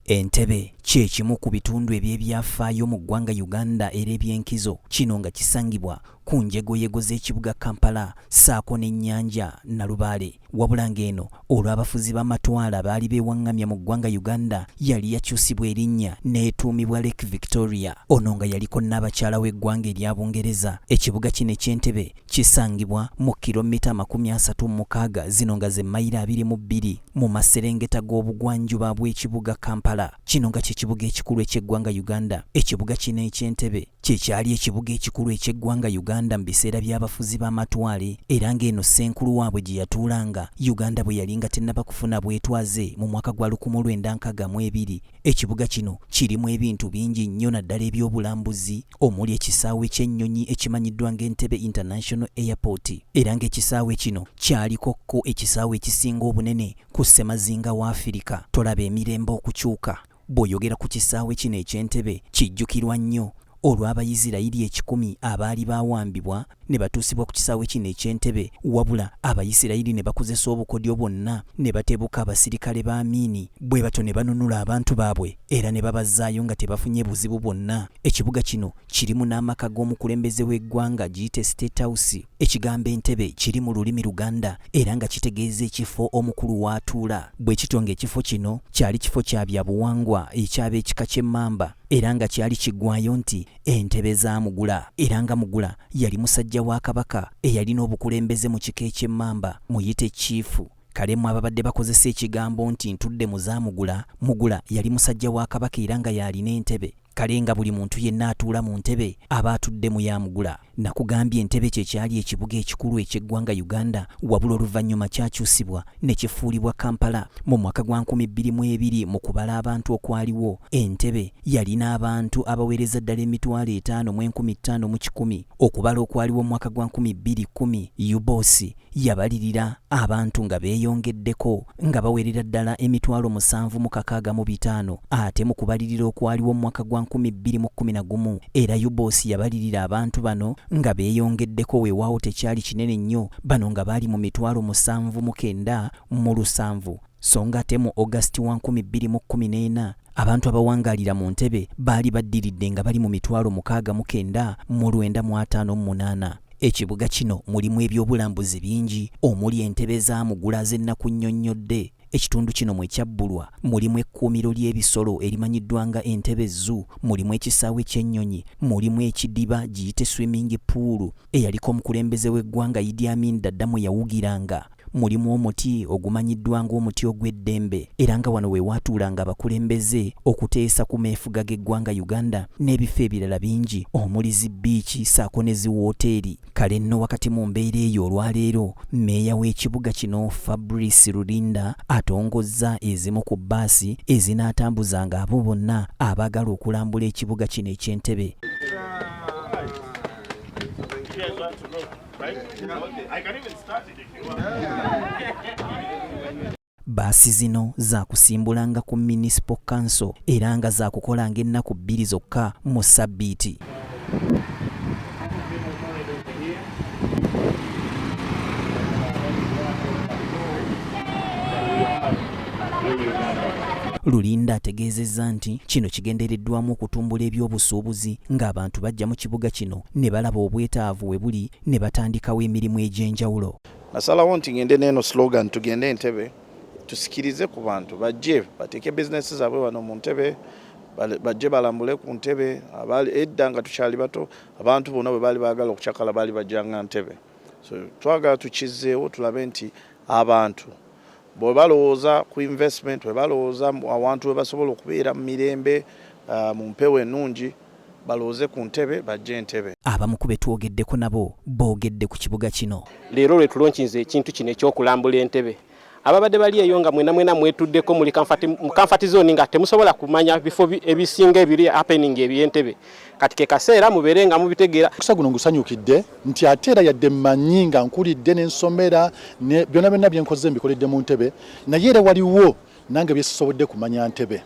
Entebbe kye kimu ku bitundu eby'ebyafaayo mu ggwanga Uganda era eby'enkizo, kino nga kisangibwa ku njegoyego z'ekibuga Kampala ssaako n'ennyanja Nalubaale. Wabula ng'eno olw'abafuzi b'amatwala baali beewaŋŋamya mu ggwanga Uganda yali yakyusibwa erinnya n'etuumibwa Lake Victoria. Ono nga yaliko n'abakyala w'eggwanga erya Bungereza. Ekibuga kino eky'Entebbe kisangibwa mu kilomita 36 zino nga ze mayiro 22 mu maserengeta g'obugwanjuba bw'ekibuga Kampala. Kino nga ky'ekibuga ekikulu eky'eggwanga Uganda. Ekibuga kino eky'Entebbe kye kyali ekibuga ekikulu eky'eggwanga Uganda mu biseera by'abafuzi b'amatwale, era ng'eno ssenkulu waabwe gye yatuulanga Uganda bwe yali nga tennaba kufuna bwetwaze mu mwaka gwa 1962. Ekibuga kino kirimu ebintu bingi nnyo naddala eby'obulambuzi omuli ekisaawe ky'ennyonyi ekimanyiddwa ng'Entebbe International Airport, era ng'ekisaawe kino kyalikokko ekisaawe ekisinga obunene ku ssemazinga wa Afirika. Tolaba emirembe okukyuka bw'oyogera ku kisaawe kino eky'Entebbe kijjukirwa nnyo olw'Abayisirayiri 10 abaali baawambibwa ne batuusibwa ku kisaawe kino eky'Entebbe, wabula Abayisirayiri ne bakozesa obukodyo bwonna ne batebuka abasirikale ba Amiini, bwe batyo ne banunula abantu baabwe era ne babazaayo nga tebafunye buzibu bwonna. Ekibuga kino kirimu n'amaka g'omukulembeze w'eggwanga giyite State House. Ekigambo Entebbe kiri mu lulimi Luganda era nga kitegeeza ekifo omukulu w'atuula. Bwe kityo ng'ekifo kino kyali kifo kya byabuwangwa eky'ab'ekika ky'Emmamba, era nga kyali kiggwayo nti Entebbe za Mugula, era nga Mugula yali musajja wa Kabaka eyalina obukulembeze mu kika eky'Emmamba, muyite chifu. Kalemu ababadde bakozesa ekigambo nti ntudde mu za Mugula, Mugula yali musajja wa Kabaka era nga yalina Entebbe. Kale nga buli muntu yenna atuula mu Ntebbe aba atudde mu ya Mugula. Nakugambye Entebbe kye kyali ekibuga ekikulu eky'eggwanga Uganda, wabula oluvannyuma kyakyusibwa ne kifuulibwa Kampala mu mwaka gwa 2002. Mu kubala abantu okwaliwo, Entebbe yalina abantu abaweereza ddala 5,51,100. Okubala okwaliwo mu mwaka gwa 2010, UBOS yabalirira abantu nga beeyongeddeko nga baweerera ddala 7,665. Ate mu kubalirira okwaliwo mu mwaka gwa 2011 era UBOS yabalirira abantu bano nga beeyongeddeko, weewaawo tekyali kinene nnyo, bano nga baali mu 79,770. So nga ate mu August wa 2014 abantu abawangaalira mu Ntebbe baali baddiridde nga bali mu 69,958. Ekibuga kino mulimu ebyobulambuzi bingi omuli Entebbe za Mugula z'ennaku nnyonnyodde. Ekitundu kino mwe kyabbulwa mulimu ekkuumiro ly'ebisolo erimanyiddwa nga Entebbe Zoo, mulimu ekisaawe ky'ennyonyi, mulimu ekidiba giyite swimming pool eyaliko omukulembeze w'eggwanga Idi Amin Dada mwe yawugiranga, mulimu omuti ogumanyiddwa ng'omuti ogw'eddembe era nga wano we waatuulanga abakulembeze okuteesa ku meefuga g'eggwanga Uganda, n'ebifo ebirala bingi omuli zi biiki ssaako ne zi wooteeri. Kale nno wakati mu mbeera eyo olwaleero mmeeya w'ekibuga kino Fabrice Rulinda atongozza ezimu ku bbaasi ezinaatambuzanga abo bonna abaagala okulambula ekibuga kino eky'Entebbe. Baasi zino zaakusimbulanga ku Municipal Council era nga zaakukolanga ennaku 2 zokka mu ssabbiiti. Lulinda ategeezezza nti kino kigendereddwamu okutumbula ebyobusuubuzi ng'abantu bajja mu kibuga kino ne balaba obwetaavu we buli ne batandikawo emirimu egy'enjawulo. Nasalawo nti ngende n'eno slogan tugende Entebbe, tusikirize ku bantu bajje bateeke bizinesi zaabwe wano mu Ntebbe, bajje balambule ku Ntebbe. Edda nga tukyali bato abantu bonna bwe baali baagala okukyakala baali bajjanga Ntebbe. So twagala tukizzeewo tulabe nti abantu bwe balowooza ku investment, bwe balowooza awantu we basobola okubeera mu mirembe mu mpewo ennungi, balowooze ku Ntebbe, bajje Entebbe. Abamu ku be twogeddeko nabo boogedde ku kibuga kino. Leero lwe tulonkinze ekintu kino ekyokulambula Entebbe. Ababadde bali eyo nga mwena mwetuddeko muli comfort zone nga temusobola kumanya bifo ebisinga ebiri happening eby'Entebbe. Kati ke kaseera mubeere nga mubitegeera. Kusa guno ngusanyukidde nti ate era yadde mmanyi nga nkulidde n'ensomera ne byonna byonna bye nkoze mbikoledde mu Ntebbe, naye era waliwo nange byesobodde kumanya Ntebbe.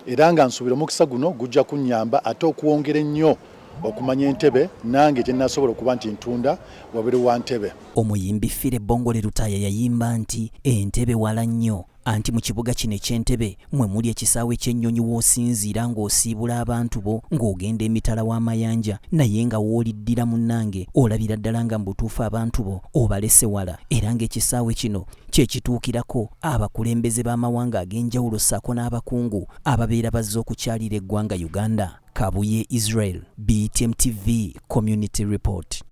Era nga nsuubira omukisa guno gujja kunnyamba ate okuwongera ennyo okumanya Entebbe nange gye nasobola okuba nti ntunda wabere wa Entebbe. Omuyimbi Fire Bongole Lutaya yayimba nti Entebbe wala nnyo anti mu kibuga kino eky'Entebbe mwe muli ekisaawe ky'ennyonyi w'osinziira ng'osiibula abantu bo ng'ogenda emitala w'amayanja naye nga w'oliddira munnange olabira ddala nga mu butuufu abantu bo obalese wala era ng'ekisaawe kino kye kituukirako abakulembeze b'amawanga ag'enjawulo ssaako n'abakungu ababeera bazze okukyalira eggwanga Uganda. Kabuye Israel, BTM TV Community Report.